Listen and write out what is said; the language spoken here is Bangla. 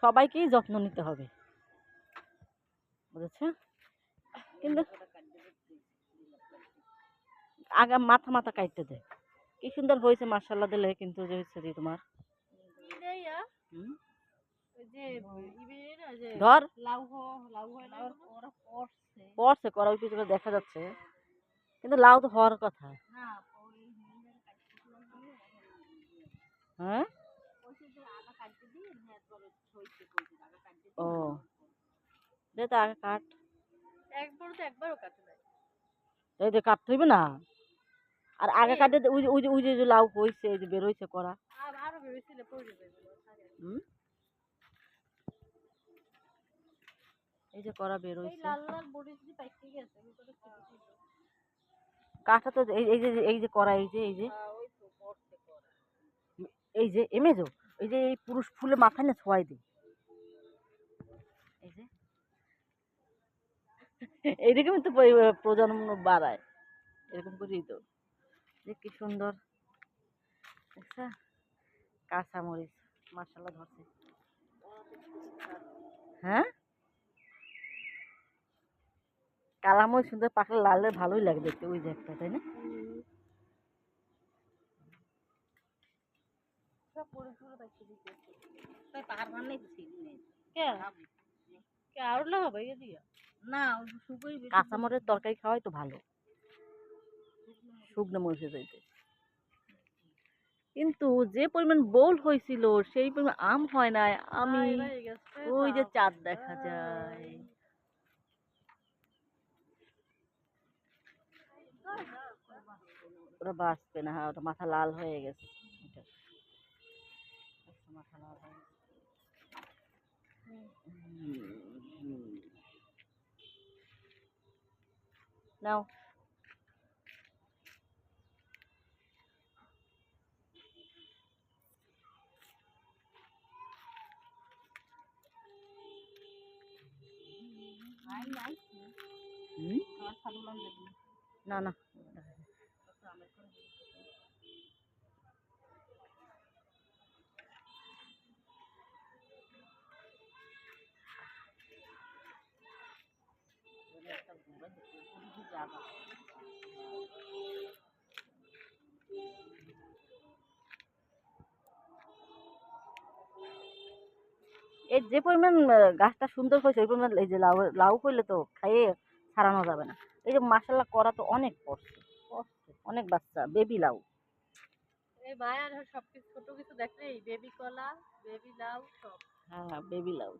সবাইকেই যত্ন নিতে হবে, বুঝেছো? কিন্তু আগে মাথা মাথা কাটতে দে। কি সুন্দর হয়েছে মাশাআল্লাহ দিলে, কিন্তু যে হচ্ছে যে তোমার ধর পড়ছে করা ওই পিছনে দেখা যাচ্ছে, কিন্তু লাউ তো হওয়ার কথা। হ্যাঁ, ও দে তো আগে কাট। এই যে কাটতে হইবে না, আর আগে কাটে ওই যে লাউ হয়েছে, এই যে বের হয়েছে করা। হুম, এই যে করা বের হয়েছে, কাঠা তো এই যে করা, এই যে এমেজো, এই যে এই পুরুষ ফুলে মাথায় না ছোঁয়াই দিই, এই যে এইরকম তো প্রজন্ম বাড়ায়, এরকম করেই তো। যে কি সুন্দর দেখছা, কাঁচামরিচ মাশাআল্লাহ ধরছে। হ্যাঁ, কালামরিচ সুন্দর পাকলে লালে ভালোই লাগে দেখতে, ওই যে একটা, তাই না? কাঁচামরিচের তরকারি খাওয়াই তো ভালো, শুকনো মরিচের চাইতে। কিন্তু যে পরিমাণ বোল হয়েছিল সেই পরিমাণ আম হয় নাই। আমি ওই যে চাঁদ দেখা যায়, ওরা বাঁচবে না। হ্যাঁ, ওটা মাথা লাল হয়ে গেছে, মাথা লাল হয়ে গেছে। নাও, না না, এর যে পরিমাণ গাছটা সুন্দর হয়েছে ওই পরিমাণ এই যে লাউ লাউ করলে তো খাইয়ে ছাড়ানো যাবে না। এই যে মাশাআল্লাহ করা তো অনেক পড়ছে, অনেক বাচ্চা বেবি লাউ। হ্যাঁ, বেবি লাউ।